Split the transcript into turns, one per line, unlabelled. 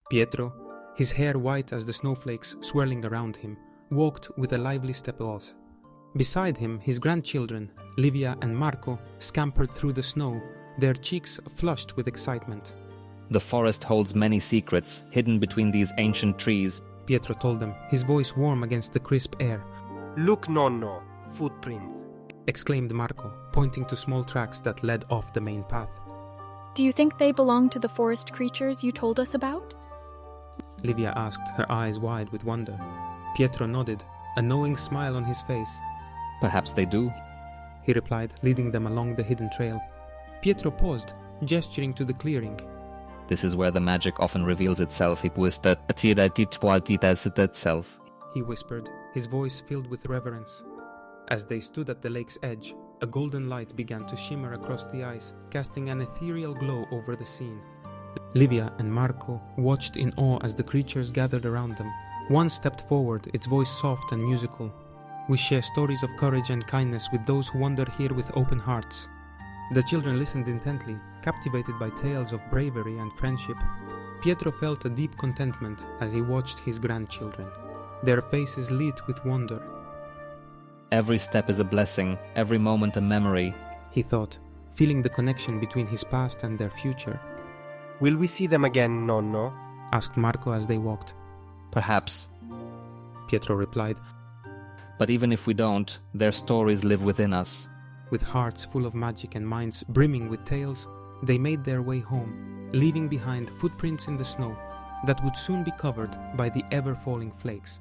Pietro, his hair white as the snowflakes swirling around him, walked with a lively step also. Beside him, his grandchildren, Livia and Marco, scampered through the snow, their cheeks flushed with excitement.
The forest holds many secrets, hidden between these ancient trees,
Pietro told them, his voice warm against the crisp air.
Look, nonno, footprints,
exclaimed Marco, pointing to small tracks that led off the main path.
Do you think they belong to the forest creatures you told us about?
Livia asked, her eyes wide with wonder. Pietro nodded, a knowing smile on his face.
Perhaps they do,
he replied, leading them along the hidden trail. Pietro paused, gesturing to the clearing.
This is where the magic often reveals itself, he
whispered, his voice filled with reverence. As they stood at the lake's edge, a golden light began to shimmer across the ice, casting an ethereal glow over the scene. Livia and Marco watched in awe as the creatures gathered around them. One stepped forward, its voice soft and musical. We share stories of courage and kindness with those who wander here with open hearts. The children listened intently, captivated by tales of bravery and friendship. Pietro felt a deep contentment as he watched his grandchildren, their faces lit with wonder.
Every step is a blessing, every moment a memory,
he thought, feeling the connection between his past and their future.
Will we see them again, nonno?
asked Marco as they walked.
Perhaps,
Pietro replied.
But even if we don't, their stories live within us.
With hearts full of magic and minds brimming with tales, they made their way home, leaving behind footprints in the snow that would soon be covered by the ever-falling flakes.